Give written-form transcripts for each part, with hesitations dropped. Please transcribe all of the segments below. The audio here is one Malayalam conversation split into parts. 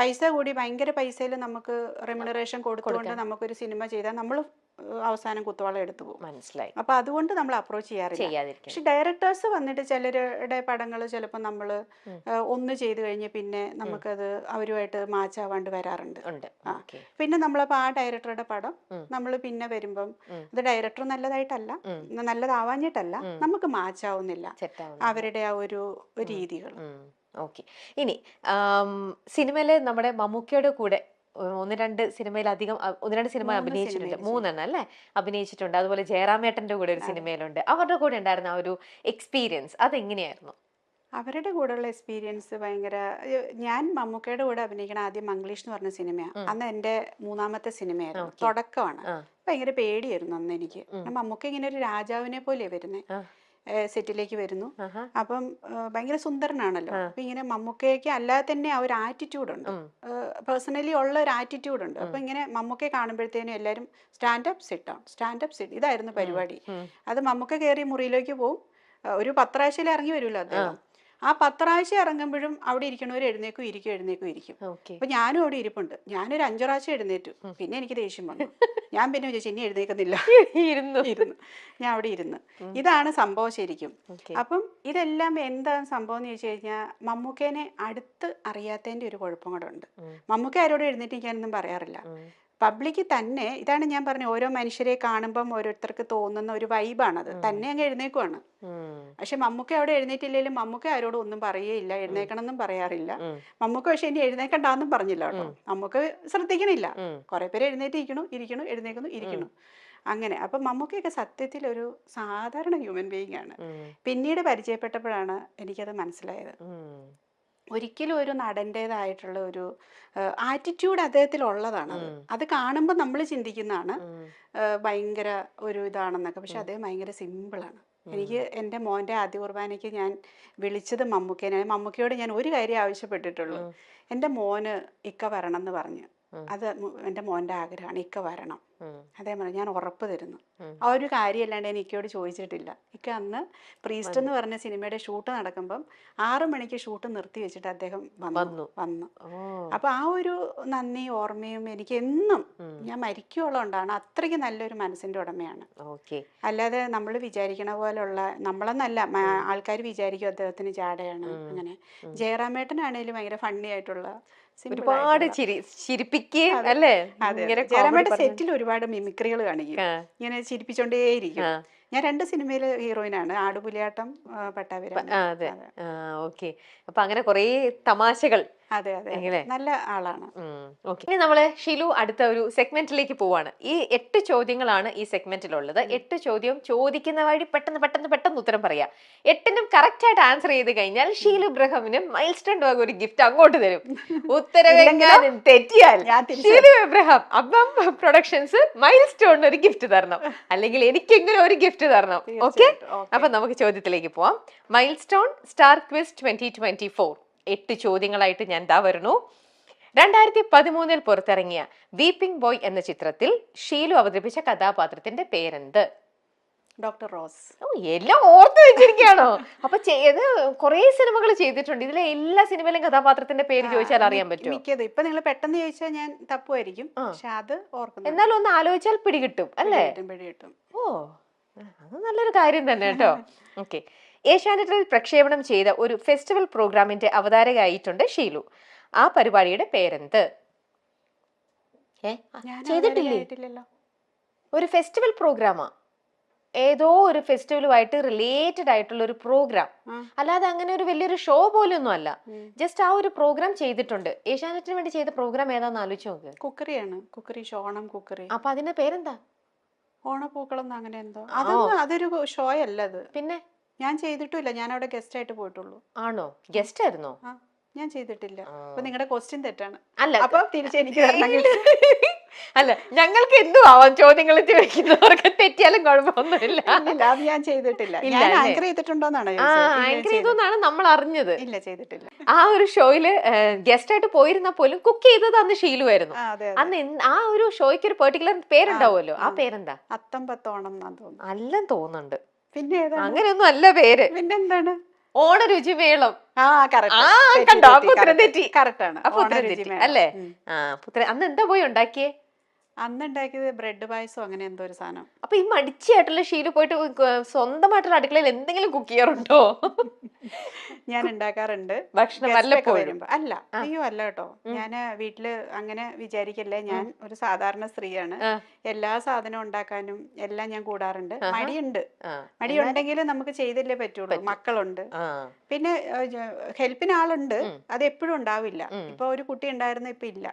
പൈസ കൂടി ഭയങ്കര പൈസയിൽ നമുക്ക് റെമ്യൂണറേഷൻ കൊടുത്തുകൊണ്ട് നമുക്കൊരു സിനിമ ചെയ്താൽ നമ്മൾ അവസാനം കുത്തുവാള എടുത്തു പോകും. മനസ്സിലായി. അപ്പൊ അതുകൊണ്ട് നമ്മൾ അപ്രോച്ച് ചെയ്യാറില്ല. പക്ഷെ ഡയറക്ടേഴ്സ് വന്നിട്ട് ചിലരുടെ പടങ്ങൾ ചിലപ്പോൾ നമ്മൾ ഒന്ന് ചെയ്തു കഴിഞ്ഞ് പിന്നെ നമുക്കത് അവരുമായിട്ട് മാച്ച് ആവാണ്ട് വരാറുണ്ട്. പിന്നെ നമ്മളപ്പോൾ ആ ഡയറക്ടറുടെ പടം നമ്മൾ പിന്നെ വരുമ്പം അത് ഡയറക്ടർ നല്ലതായിട്ടല്ല, നല്ലതാവാഞ്ഞിട്ടല്ല, നമുക്ക് മാച്ച് ആവുന്നില്ല അവരുടെ ആ ഒരു രീതികൾ. ഇനി സിനിമയില് നമ്മുടെ മമ്മൂക്കയുടെ കൂടെ ഒന്ന് രണ്ട് സിനിമ അഭിനയിച്ചിട്ടുണ്ട്, 3 അല്ലേ അഭിനയിച്ചിട്ടുണ്ട്. അതുപോലെ ജയറാമേട്ടന്റെ കൂടെ ഒരു സിനിമയിലുണ്ട്. അവരുടെ കൂടെ ഉണ്ടായിരുന്ന ആ ഒരു എക്സ്പീരിയൻസ് അതെങ്ങനെയായിരുന്നു? അവരുടെ കൂടെയുള്ള എക്സ്പീരിയൻസ് ഭയങ്കര, ഞാൻ മമ്മൂക്കയുടെ കൂടെ അഭിനയിക്കണ ആദ്യം മംഗ്ലീഷ് എന്ന് പറഞ്ഞ സിനിമയാണ്. അന്ന് എൻ്റെ 3ാമത്തെ സിനിമയായിരുന്നു, തുടക്കമാണ്. ഭയങ്കര പേടിയായിരുന്നു അന്ന് എനിക്ക്. മമ്മൂക്ക ഇങ്ങനെ ഒരു രാജാവിനെ പോലെയാണ് വരുന്നത്, സെറ്റിലേക്ക് വരുന്നു. അപ്പം ഭയങ്കര സുന്ദരനാണല്ലോ. അപ്പൊ ഇങ്ങനെ മമ്മൂക്കയ്ക്ക് അല്ലാതെ തന്നെ ആ ഒരു ആറ്റിറ്റ്യൂഡ് ഉണ്ട്, പേഴ്സണലി ഉള്ള ഒരു ആറ്റിറ്റ്യൂഡ് ഉണ്ട്. അപ്പൊ ഇങ്ങനെ മമ്മൂക്കയെ കാണുമ്പോഴത്തേനും എല്ലാവരും stand up sit down, stand up sit, ഇതായിരുന്നു പരിപാടി. അത് മമ്മൂക്ക കയറി മുറിയിലേക്ക് പോവും, ഒരു 10 പ്രാവശ്യം ഇറങ്ങി വരുമല്ലോ അദ്ദേഹം. ആ 10 പ്രാവശ്യം ഇറങ്ങുമ്പോഴും അവിടെ ഇരിക്കണവർ എഴുന്നേക്കും ഇരിക്കും. അപ്പൊ ഞാനും അവിടെ ഇരിപ്പുണ്ട്. ഞാനൊരു 5 പ്രാവശ്യം എഴുന്നേറ്റു. പിന്നെ എനിക്ക് ദേഷ്യം വന്നു. ഞാൻ പിന്നെ വിചാരിച്ചു ഇനി എഴുന്നേക്കുന്നില്ല, ഇരുന്നു. ഞാൻ അവിടെ ഇരുന്ന്. ഇതാണ് സംഭവം ശരിക്കും. അപ്പം ഇതെല്ലാം എന്താണ് സംഭവം എന്ന് ചോദിച്ചു കഴിഞ്ഞാൽ മമ്മൂക്കേനെ അടുത്ത് അറിയാത്തതിന്റെ ഒരു കുഴപ്പം കൂടെ ഉണ്ട്. മമ്മൂക്ക ആരോടും എഴുന്നേറ്റിരിക്കാനൊന്നും പറയാറില്ല. പബ്ലിക്ക് തന്നെ, ഇതാണ് ഞാൻ പറഞ്ഞ, ഓരോ മനുഷ്യരെ കാണുമ്പം ഓരോരുത്തർക്ക് തോന്നുന്ന ഒരു വൈബാണത്, തന്നെ അങ്ങ് എഴുന്നേക്കുവാണ്. പക്ഷെ മമ്മൂക്ക അവിടെ എഴുന്നേറ്റില്ലെങ്കിലും മമ്മൂക്ക ആരോടും ഒന്നും പറയുകയില്ല, എഴുന്നേക്കണം എന്നും പറയാറില്ല. മമ്മൂക്ക പക്ഷെ ഇനി എഴുന്നേക്കണ്ടെന്നും പറഞ്ഞില്ല കേട്ടോ, മമ്മൂക്ക ശ്രദ്ധിക്കണില്ല. കുറെ പേര് എഴുന്നേക്കുന്നു. അങ്ങനെ. അപ്പൊ മമ്മൂക്കയൊക്കെ സത്യത്തിൽ ഒരു സാധാരണ ഹ്യൂമൻ ബീയിങ് ആണ്. പിന്നീട് പരിചയപ്പെട്ടപ്പോഴാണ് എനിക്കത് മനസ്സിലായത്. ഒരിക്കലും ഒരു നടൻ്റെതായിട്ടുള്ള ഒരു ആറ്റിറ്റ്യൂഡ് അദ്ദേഹത്തിൽ ഉള്ളതാണ്. അത് കാണുമ്പോൾ നമ്മൾ ചിന്തിക്കുന്നതാണ് ഭയങ്കര ഒരു ഇതാണെന്നൊക്കെ. പക്ഷെ അദ്ദേഹം ഭയങ്കര സിമ്പിളാണ്. എനിക്ക് എൻ്റെ മോൻ്റെ ആദ്യ കുർബാനയ്ക്ക് ഞാൻ വിളിച്ചത് മമ്മൂക്കേനെ. മമ്മൂക്കയോട് ഞാൻ ഒരു കാര്യം ആവശ്യപ്പെട്ടിട്ടുള്ളൂ, എൻ്റെ മോന് ഇക്ക വരണം എന്ന് പറഞ്ഞു. അത് എൻ്റെ മോൻ്റെ ആഗ്രഹമാണ്, ഇക്ക വരണം. അതേ പറഞ്ഞു, ഞാൻ ഉറപ്പ് തരുന്നു. ആ ഒരു കാര്യമല്ലാണ്ട് എനിക്കോട് ചോദിച്ചിട്ടില്ല. ഇക്ക അന്ന് പ്രീസ്റ്റ് എന്ന് പറഞ്ഞ സിനിമയുടെ ഷൂട്ട് നടക്കുമ്പം 6 മണിക്ക് ഷൂട്ട് നിർത്തി വെച്ചിട്ട് അദ്ദേഹം വന്നു. അപ്പൊ ആ ഒരു നന്ദി ഓർമ്മയും എനിക്ക് എന്നും, ഞാൻ മരിക്കുള്ളതുകൊണ്ടാണ്. അത്രയ്ക്ക് നല്ലൊരു മനസ്സിന്റെ ഉടമയാണ്. അല്ലാതെ നമ്മൾ വിചാരിക്കണ പോലുള്ള നമ്മളെന്നല്ല, ആൾക്കാർ വിചാരിക്കും അദ്ദേഹത്തിന് ജാടയാണ്. അങ്ങനെ ജയറാമേട്ടനാണേലും ഭയങ്കര ഫണ്ണി ആയിട്ടുള്ള, ഒരുപാട് ചിരിപ്പിക്കുകയല്ലേ. ജയറാമേട്ടൻ സെറ്റിൽ ഒരുപാട് മിമിക്രികൾ കാണിക്കും, ഇങ്ങനെ ചിരിപ്പിച്ചോണ്ടേയിരിക്കും. ഞാൻ 2 സിനിമയില് ഹീറോയിനാണ്, ആടുപുലിയാട്ടം, പട്ടാഭിരാമി. അപ്പൊ അങ്ങനെ കുറെ തമാശകൾ. അതെ, നല്ല ആളാണ്. ഇനി നമ്മള് ഷിലു അടുത്ത ഒരു സെഗ്മെന്റിലേക്ക് പോവാണ്. ഈ 8 ചോദ്യങ്ങളാണ് ഈ സെഗ്മെന്റിലുള്ളത്. 8 ചോദ്യം ചോദിക്കുന്ന വഴി പെട്ടെന്ന് ഉത്തരം പറയാ. 8നും കറക്റ്റ് ആയിട്ട് ആൻസർ ചെയ്ത് കഴിഞ്ഞാൽ ഷീലു ഇബ്രാഹിമിന് മൈൽ സ്റ്റോൺ വക ഒരു ഗിഫ്റ്റ് അങ്ങോട്ട് തരും. ഉത്തരവെങ്ങാനും തെറ്റിയാൽ ഷീലു ഇബ്രാഹിം അപ്പം പ്രൊഡക്ഷൻസ് മൈൽ സ്റ്റോണിന് ഒരു ഗിഫ്റ്റ് തരണം, അല്ലെങ്കിൽ എനിക്കെങ്കിലും ഒരു ഗിഫ്റ്റ് തരണം. ഓക്കെ, അപ്പൊ നമുക്ക് ചോദ്യത്തിലേക്ക് പോവാം. മൈൽ സ്റ്റോൺ സ്റ്റാർ ക്വിസ് 2024 8 ചോദ്യങ്ങളായിട്ട് ഞാൻ ദാ വരുന്നു. 2013 പുറത്തിറങ്ങിയ വീപ്പിംഗ് ബോയ് എന്ന ചിത്രത്തിൽ ഷീലു അവതരിപ്പിച്ച കഥാപാത്രത്തിന്റെ പേരെന്ത്? Doctor rose. എല്ലാം ഓർത്ത് വെച്ചിരിക്കുകയാണോ? അപ്പൊ കുറെ സിനിമകൾ ചെയ്തിട്ടുണ്ട്. ഇതിലെ എല്ലാ സിനിമയിലും കഥാപാത്രത്തിന്റെ പേര് ചോദിച്ചാൽ അറിയാൻ പറ്റും? മിക്കത് ഇപ്പൊ നിങ്ങൾ പെട്ടെന്ന് ചോദിച്ചാൽ ഞാൻ തപ്പുമായിരിക്കും, പക്ഷെ അത് ഓർക്കുന്നു. എന്നാലും ഒന്ന് ആലോചിച്ചാൽ പിടികിട്ടും അല്ലേ? പിടികിട്ടും. അത് നല്ലൊരു കാര്യം തന്നെ കേട്ടോ. ഓക്കെ, ഏഷ്യാനെറ്റിൽ പ്രക്ഷേപണം ചെയ്ത ഒരു ഫെസ്റ്റിവൽ പ്രോഗ്രാമിന്റെ അവതാരകയായിട്ടുണ്ട് ഷീലു. ആ പരിപാടിയുടെ പേരെന്ത്? ചെയ്തിട്ടില്ലല്ലോ. ഒരു ഫെസ്റ്റിവൽ പ്രോഗ്രാമാ, ഏതോ ഒരു ഫെസ്റ്റിവലുമായിട്ട് റിലേറ്റഡ് ആയിട്ടുള്ള ഒരു പ്രോഗ്രാം, അല്ലാതെ അങ്ങനെ ഒരു വലിയൊരു ഷോ പോലൊന്നും അല്ല. ജസ്റ്റ് ആ ഒരു പ്രോഗ്രാം ചെയ്തിട്ടുണ്ട്. ഏഷ്യാനെറ്റിന് വേണ്ടി ചെയ്ത പ്രോഗ്രാം ഏതാന്ന് ആലോചിച്ച് നോക്ക്. കുക്കറിയാണ്, കുക്കറി ഷോ, ഓണം കുക്കറി. അപ്പൊ അതിന്റെ പേരെന്താ? ഓണപ്പൂക്കളം അങ്ങനെ എന്തോ. അതൊരു ഷോ അല്ല അത്. പിന്നെ ഞാൻ ചെയ്തിട്ടില്ല, ഞാൻ അവിടെ ഗസ്റ്റ് ആയിട്ട് പോയിട്ടുള്ളൂ. ആണോ? ഗസ്റ്റ് ആയിരുന്നോ? ഞാൻ ചെയ്തിട്ടില്ല. അപ്പൊ നിങ്ങളുടെ ക്വസ്റ്റ്യൻ തെറ്റാണ്. അല്ല, അപ്പൊ തിരിച്ചെനിക്ക് അല്ല, ഞങ്ങൾക്ക് എന്തും ആവാം, ചോദ്യങ്ങൾ വെക്കുന്നവർക്ക് തെറ്റിയാലും കുഴപ്പമൊന്നുമില്ല. അത് ഞാൻ ചെയ്തിട്ടില്ല. ഞാൻ ആങ്കർ ചെയ്തിട്ടുണ്ടോന്നാണ്? ആങ്കർ ചെയ്തോന്നാണ് നമ്മൾ അറിഞ്ഞത്. ഇല്ല, ചെയ്തിട്ടില്ല. ആ ഒരു ഷോയില് ഗസ്റ്റ് ആയിട്ട് പോയിരുന്ന പോലും കുക്ക് ചെയ്തത് അന്ന് ഷീലു ആയിരുന്നു. അന്ന് ആ ഒരു ഷോയ്ക്ക് ഒരു പെർട്ടിക്കുലർ പേരുണ്ടാവുമല്ലോ, ആ പേരെന്താ? അത്തം പത്തോണം അല്ലെന്ന് തോന്നുന്നുണ്ട്. പിന്നെ അങ്ങനെയൊന്നും അല്ല പേര്. പിന്നെന്താണ്? ഓണരുചിമേളം. ആ correct. ആ തെറ്റി, കണ്ടോ, തെറ്റി, അപ്പൊ ഉത്തരം correct. തെറ്റി. Correct ആണ്. അപ്പൊ ഉത്തരം തെറ്റി ഓണരുചിമേളം. അല്ലേ? ഉം. അന്ന് എന്താ പോയി ഉണ്ടാക്കിയേ? അന്ന് ഉണ്ടാക്കിയത് ബ്രെഡ് പായസം അങ്ങനെ എന്തോ ഒരു സാധനം. അപ്പൊ ഈ മടിച്ചിയായിട്ടുള്ള ഷീല പോയിട്ട് സ്വന്തമായിട്ടുള്ള അടുക്കളയിൽ എന്തെങ്കിലും കുക്ക് ചെയ്യാറുണ്ടോ? ഞാൻ ഉണ്ടാക്കാറുണ്ട്. ഭക്ഷണം Guest ഒക്കെ വല്ലപ്പോഴും. വരുമ്പോ. അല്ല, അയ്യോ അല്ല കേട്ടോ. ഞാന് വീട്ടില് അങ്ങനെ വിചാരിക്കല്ലേ, ഞാൻ ഒരു സാധാരണ സ്ത്രീയാണ്. ആ. എല്ലാ സാധനവും ഉണ്ടാക്കാനും എല്ലാം ഞാൻ കൂടാറുണ്ട്. ആഹാ. മടിയുണ്ട്. ആ. മടിയുണ്ടെങ്കിലും നമുക്ക് ചെയ്തില്ലേ പറ്റുള്ളൂ. മക്കളുണ്ട്. ആ. പിന്നെ ഹെൽപ്പിന് ആളുണ്ട്. അത് എപ്പോഴും ഉണ്ടാവില്ല. ഇപ്പൊ ഒരു കുട്ടി ഉണ്ടായിരുന്ന ഇപ്പൊ ഇല്ല.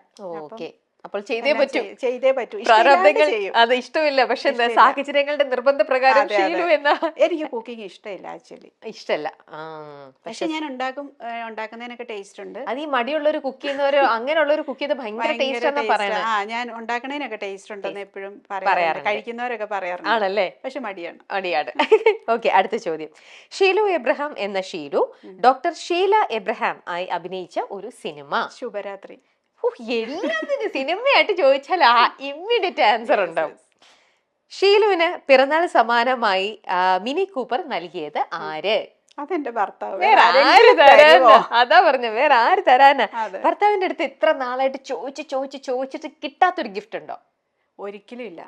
ഓക്കെ. അപ്പോൾ ചെയ്തേ എല്ലാം പറ്റൂ. ചെയ്തേ പറ്റൂ. പ്രാരബ്ധങ്ങൾ ഇഷ്ടമില്ലാണ്ട് ചെയ്യും. അത് ഇഷ്ടമില്ല, പക്ഷെ എന്താ ഇഷ്ടമില്ല. സാഹചര്യങ്ങളുടെ നിർബന്ധ പ്രകാരം അതെ, അതെ. ഷീലു എന്ന എനിക്ക് കുക്കിംഗ് ഇഷ്ടമില്ല ആക്ച്വലി. ഇഷ്ടല്ല. ആ. പക്ഷെ ഞാൻ ഉണ്ടാക്കും. ഉണ്ടാക്കുന്നതിനൊക്കെ ടേസ്റ്റ് ഉണ്ട്. അത് ഈ മടിയുള്ളൊരു കുക്ക് ചെയ്യുന്നവര്, അങ്ങനെയുള്ളൊരു കുക്ക് ചെയ്ത് ഭയങ്കര ടേസ്റ്റ് എന്നാ taste പറയണത്. ആ, ഞാൻ ഉണ്ടാക്കണതിനൊക്കെ ടേസ്റ്റ് ഉണ്ടെന്ന് എപ്പോഴും പറയാറുണ്ട്. കഴിക്കുന്നവരൊക്കെ പറയാറുണ്ട്. ആണല്ലേ? പക്ഷെ മടിയാണ്. അടിയാണ്. ഓക്കെ, അടുത്ത ചോദ്യം. ഷീലു എബ്രഹാം എന്ന ഷീലു ഡോക്ടർ ഷീല എബ്രഹാം ആയി അഭിനയിച്ച ഒരു സിനിമ. ശുഭരാത്രി. എല്ലാത്തിനും സിനിമയായിട്ട് ചോദിച്ചാൽ ഇമ്മീഡിയറ്റ് ആൻസർ ഉണ്ടാവും. ഷീലുവിന് പിറന്നാൾ സമ്മാനമായി മിനി കൂപ്പർ നൽകിയത് ആര്? അതെന്റെ ഭർത്താവ്. വേറെ ആര് തരാനാ? അതാ പറഞ്ഞ, വേറെ ആര് തരാനാ? അതെ. ഭർത്താവിന്റെ അടുത്ത് എത്ര നാളായിട്ട് ചോദിച്ചിട്ട് കിട്ടാത്തൊരു ഗിഫ്റ്റ് ഉണ്ടോ? ഒരിക്കലും ഇല്ല.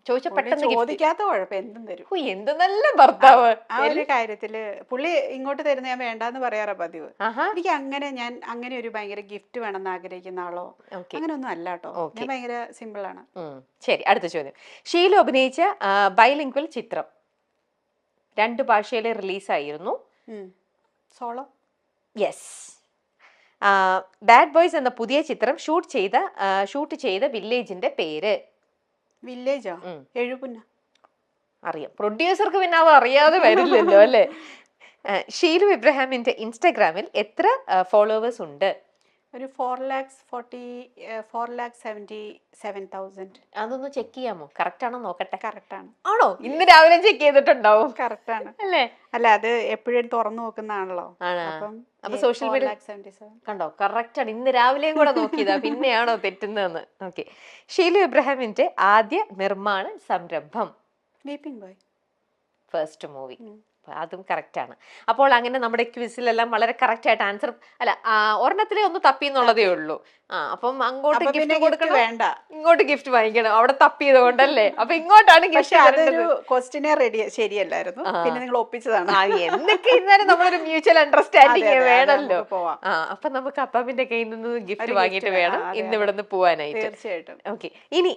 ചോദിച്ച പുള്ളി പെട്ടെന്ന് gift. ചോദിക്കാത്ത കുഴപ്പം എന്തും തരും. ഓ, എന്ത് നല്ല ഭർത്താവ്. ആ ഒരു കാര്യത്തില് പുള്ളി ഇങ്ങോട്ട് തരുന്ന ഞാൻ വേണ്ടാന്ന് പറയാറാ പതിവ്. ആഹാ. എനിക്ക് ഞാൻ അങ്ങനെ ഒരു ഭയങ്കര ഗിഫ്റ്റ് വേണമെന്ന് ആഗ്രഹിക്കുന്ന ആളോ ഓക്കെ. അങ്ങനെ ഒന്നും അല്ല കേട്ടോ. ഞാൻ ഭയങ്കര സിമ്പിൾ ആണ്. ശരി, അടുത്ത ചോദ്യം. ഷീലു അഭിനയിച്ച ബൈലിംഗ്വൽ ചിത്രം 2 ഭാഷയിൽ റിലീസായിരുന്നു. സോളോ. യെസ്. ബാഡ് ബോയ്സ് എന്ന പുതിയ ചിത്രം ഷൂട്ട് ചെയ്ത വില്ലേജിന്റെ പേര്? വില്ലേജോ? എഴുപുന്ന. അറിയാം. പ്രൊഡ്യൂസർക്ക് പിന്നെ അവ അറിയാതെ വരില്ലല്ലോ അല്ലെ? ഷീലു എബ്രഹാമിന്റെ ഇൻസ്റ്റാഗ്രാമിൽ എത്ര ഫോളോവേഴ്സ് ഉണ്ട്? ഒരു 4,77,000. അതൊന്ന് ചെക്ക് ചെയ്യാമോ? കറക്റ്റ് ആണോ നോക്കട്ടെ. കറക്റ്റ് ആണ്. ആണോ? ഇന്ന് രാവിലെ ചെക്ക് ചെയ്തിട്ടുണ്ടാവും. കറക്റ്റ് ആണ് അല്ലേ? അല്ല, അത് എപ്പോഴും തുറന്നു നോക്കുന്നതാണല്ലോ. അപ്പൊ സോഷ്യൽ മീഡിയ 4,77,000. കണ്ടോ? കറക്റ്റ് ആണ്. ഇന്ന് രാവിലെയും കൂടെ നോക്കിയതാ. പിന്നെയാണോ തെറ്റുന്നതെന്ന്? ഓക്കെ. ഷീലു എബ്രഹാമിന്റെ ആദ്യ നിർമ്മാണ സംരംഭം? Weeping boy. First movie. അതും കറക്റ്റ് ആണ്. അപ്പോൾ അങ്ങനെ നമ്മുടെ ക്വിസിലെല്ലാം വളരെ കറക്റ്റ് ആയിട്ട് ആൻസർ, അല്ല ഒരെണ്ണത്തിലേ ഒന്ന് തപ്പി എന്നുള്ളതേ ഉള്ളൂ. അപ്പം അങ്ങോട്ട് ഗിഫ്റ്റ് കൊടുക്കണം, വേണ്ട, ഇങ്ങോട്ട് ഗിഫ്റ്റ് വാങ്ങിക്കണം. അവിടെ തപ്പിയത് കൊണ്ടല്ലേ? അപ്പൊ ഇങ്ങോട്ടാണ് ഗിഫ്റ്റ്. അതൊരു ക്വസ്റ്റിനെ ശരിയല്ലായിരുന്നു. പിന്നെ നിങ്ങൾ ഒപ്പിച്ചതാണ്. എന്നൊക്കെ ഇരുന്നാലും നമ്മളൊരു മ്യൂച്വൽ അണ്ടർസ്റ്റാൻഡിങ് വേണമല്ലോ. പോവാം. അപ്പൊ നമുക്ക് അപ്പാവിന്റെ കയ്യിൽ നിന്ന് ഗിഫ്റ്റ് വാങ്ങിയിട്ട് വേണം ഇന്ന് ഇവിടെ നിന്ന് പോവാനായിട്ട്. തീർച്ചയായിട്ടും. ഓക്കെ. ഇനി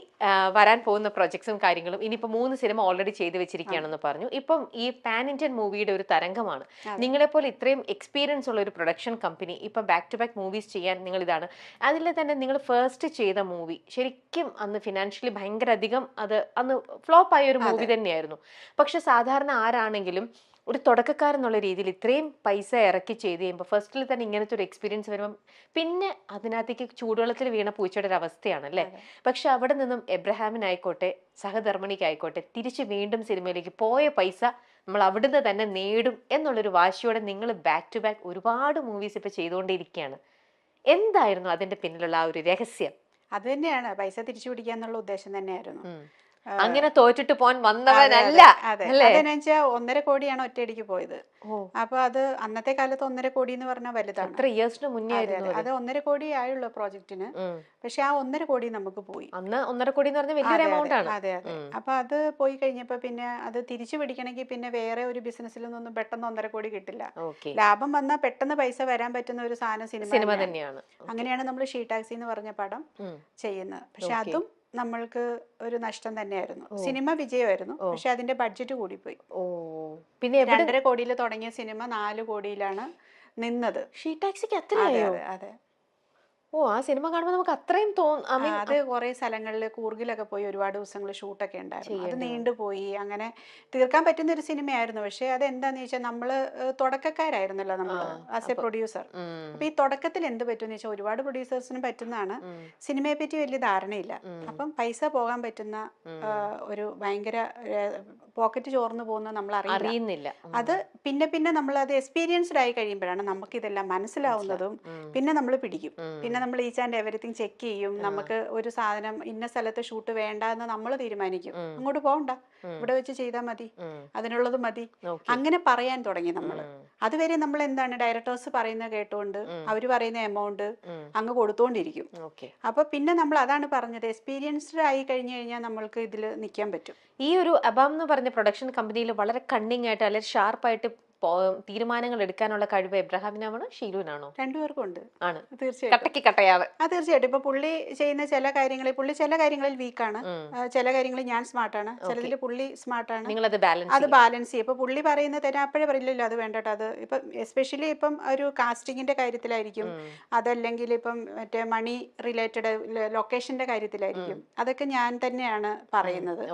വരാൻ പോകുന്ന പ്രൊജക്ട്സും കാര്യങ്ങളും, ഇനിയിപ്പോ 3 സിനിമ ഓൾറെഡി ചെയ്ത് വെച്ചിരിക്കുകയാണെന്ന് പറഞ്ഞു. ഇപ്പം ഈ പാൻ ഇന്ത്യൻ മൂവിയുടെ ഒരു തരംഗമാണ്. നിങ്ങളെ പോലെ ഇത്രയും എക്സ്പീരിയൻസ് ഉള്ള ഒരു പ്രൊഡക്ഷൻ കമ്പനി ഇപ്പൊ ബാക്ക് ടു ബാക്ക് മൂവീസ് ചെയ്യാൻ നിങ്ങൾ ഇതാണ്. അതിൽ തന്നെ നിങ്ങൾ ഫസ്റ്റ് ചെയ്ത മൂവി ശരിക്കും അന്ന് ഫിനാൻഷ്യലി ഭയങ്കര അധികം അന്ന് ഫ്ലോപ്പ് ആയ ഒരു മൂവി തന്നെയായിരുന്നു. പക്ഷെ സാധാരണ ആരാണെങ്കിലും ഒരു തുടക്കക്കാരെന്നുള്ള രീതിയിൽ ഇത്രയും പൈസ ഇറക്കി ചെയ്ത് കഴിയുമ്പോൾ ഫസ്റ്റിൽ തന്നെ ഇങ്ങനത്തെ ഒരു എക്സ്പീരിയൻസ് വരുമ്പം പിന്നെ അതിനകത്തേക്ക് ചൂടുവെള്ളത്തിൽ വീണ പൂച്ചയുടെ ഒരു അവസ്ഥയാണ് അല്ലേ? പക്ഷെ അവിടെ നിന്നും എബ്രഹാമിനായിക്കോട്ടെ സഹധർമ്മിണിക്കായിക്കോട്ടെ തിരിച്ച് വീണ്ടും സിനിമയിലേക്ക് പോയ പൈസ നമ്മൾ അവിടുന്ന് തന്നെ നേടും എന്നുള്ളൊരു വാശിയോടെ നിങ്ങൾ ബാക്ക് ടു ബാക്ക് ഒരുപാട് മൂവീസ് ഇപ്പൊ ചെയ്തുകൊണ്ടിരിക്കുകയാണ്. എന്തായിരുന്നു അതിന്റെ പിന്നിലുള്ള ആ ഒരു രഹസ്യം? അത് തന്നെയാണ്, പൈസ തിരിച്ചു പിടിക്കാന്നുള്ള ഉദ്ദേശം തന്നെയായിരുന്നു. അങ്ങനെ തോറ്റിട്ട് പോകാൻ വന്നവനല്ല. അതെന്നു വെച്ചാൽ 1.5 കോടിയാണ് ഒറ്റയടിക്ക് പോയത്. അപ്പൊ അത് അന്നത്തെ കാലത്ത് 1.5 കോടി എന്ന് പറഞ്ഞാൽ വലുതാണ്. എത്ര ഇയേഴ്സിന് മുന്നേ ആയിരുന്നു അത് 1.5 കോടി ആയുള്ള പ്രോജക്റ്റിന്. പക്ഷെ ആ 1.5 കോടി നമുക്ക് പോയി. അന്ന് 1.5 കോടി എന്ന് പറഞ്ഞാൽ വലിയൊരു എമൗണ്ട് ആണ്. അതെ. അപ്പൊ അത് പോയി കഴിഞ്ഞപ്പോ പിന്നെ അത് തിരിച്ചു പിടിക്കണമെങ്കിൽ പിന്നെ വേറെ ഒരു ബിസിനസ്സിൽ നിന്നൊന്നും പെട്ടെന്ന് 1.5 കോടി കിട്ടില്ല. ലാഭം വന്നാൽ പെട്ടെന്ന് പൈസ വരാൻ പറ്റുന്ന ഒരു സാധനം സിനിമ തന്നെയാണ്. അങ്ങനെയാണ് നമ്മൾ ഷീ ടാക്സി എന്ന് പറഞ്ഞ പടം ചെയ്യുന്നത്. പക്ഷെ അതും നമ്മൾക്ക് ഒരു നഷ്ടം തന്നെയായിരുന്നു. സിനിമ വിജയമായിരുന്നു, പക്ഷെ അതിന്റെ ബഡ്ജറ്റ് കൂടിപ്പോയി. പിന്നെ 2.5 കോടിയിൽ തുടങ്ങിയ സിനിമ 4 കോടിയിലാണ് നിന്നത്. ഷീ ടാക്സിക്ക് അത്രയായോ? അതെ. ആ സിനിമ കാണുമ്പോൾ നമുക്ക് അത്രയും അത് കുറെ സ്ഥലങ്ങളിൽ കൂർഗിലൊക്കെ പോയി ഒരുപാട് ദിവസങ്ങൾ ഷൂട്ടൊക്കെ ഉണ്ടായിരുന്നു. അത് നീണ്ടുപോയി. അങ്ങനെ തീർക്കാൻ പറ്റുന്ന ഒരു സിനിമയായിരുന്നു. പക്ഷെ അത് എന്താന്ന് വെച്ചാൽ നമ്മള് തുടക്കക്കാരായിരുന്നല്ലോ നമ്മള് ആസ് എ പ്രൊഡ്യൂസർ. അപ്പൊ ഈ തുടക്കത്തിൽ എന്ത് പറ്റുമെന്ന് വെച്ചാൽ ഒരുപാട് പ്രൊഡ്യൂസേഴ്സിന് പറ്റുന്നതാണ്, സിനിമയെ പറ്റി വലിയ ധാരണയില്ല. അപ്പം പൈസ പോകാൻ പറ്റുന്ന ഒരു ഭയങ്കര പോക്കറ്റ് ചോർന്നു പോകുന്നത് നമ്മൾ അറിയുന്നില്ല. അത് പിന്നെ നമ്മൾ അത് എക്സ്പീരിയൻസ്ഡ് ആയി കഴിയുമ്പോഴാണ് നമുക്ക് ഇതെല്ലാം മനസ്സിലാവുന്നതും പിന്നെ നമ്മൾ പിടിക്കും. പിന്നെ നമ്മൾ ഈച്ച് ആൻഡ് എവറിത്തിങ് ചെക്ക് ചെയ്യും. നമുക്ക് ഒരു സാധനം ഇന്ന സ്ഥലത്ത് ഷൂട്ട് വേണ്ട എന്ന് നമ്മൾ തീരുമാനിക്കും. അങ്ങോട്ട് പോകണ്ട, ഇവിടെ വെച്ച് ചെയ്താൽ മതി, അതിനുള്ളത് മതി, അങ്ങനെ പറയാൻ തുടങ്ങി നമ്മൾ. അതുവരെ നമ്മൾ എന്താണ് ഡയറക്ടേഴ്സ് പറയുന്നത് കേട്ടുകൊണ്ട് അവര് പറയുന്ന എമൗണ്ട് അങ്ങ് കൊടുത്തോണ്ടിരിക്കും. അപ്പൊ പിന്നെ നമ്മൾ അതാണ് പറഞ്ഞത്, എക്സ്പീരിയൻസ്ഡ് ആയി കഴിഞ്ഞു കഴിഞ്ഞാൽ നമ്മൾക്ക് ഇതിൽ നിൽക്കാൻ പറ്റും. ഈ ഒരു അബാം എന്ന് പറഞ്ഞ പ്രൊഡക്ഷൻ കമ്പനിയിൽ വളരെ കണ്ണിങ് ആയിട്ട് അല്ലെങ്കിൽ ഷാർപ്പായിട്ട് തീരുമാനങ്ങൾ എടുക്കാനുള്ള കഴിവ് എബ്രഹാമിനാണോ ഷീലുവിനാണോ? രണ്ടുപേർക്കും ഉണ്ട്. ആണ്, തീർച്ചയായിട്ടും. കട്ടയ്ക്ക് കട്ടയാവ്. തീർച്ചയായിട്ടും. ഇപ്പൊ പുള്ളി ചെയ്യുന്ന ചില കാര്യങ്ങളിൽ പുള്ളി ചില കാര്യങ്ങളിൽ വീക്കാണ്, ചില കാര്യങ്ങളിൽ ഞാൻ സ്മാർട്ടാണ്, ചിലതിൽ പുള്ളി സ്മാർട്ടാണ്. നിങ്ങൾ അത് ബാലൻസ് ചെയ്യും. ഇപ്പൊ പുള്ളി പറയുന്നത് തന്നെ അപ്പോഴേ പറയില്ലല്ലോ അത് വേണ്ടട്ടോ, അത് ഇപ്പം എസ്പെഷ്യലി ഇപ്പം ഒരു കാസ്റ്റിങ്ങിന്റെ കാര്യത്തിലായിരിക്കും, അതല്ലെങ്കിൽ ഇപ്പം മറ്റേ മണി റിലേറ്റഡ് ലൊക്കേഷന്റെ കാര്യത്തിലായിരിക്കും, അതൊക്കെ ഞാൻ തന്നെയാണ് പറയുന്നത്.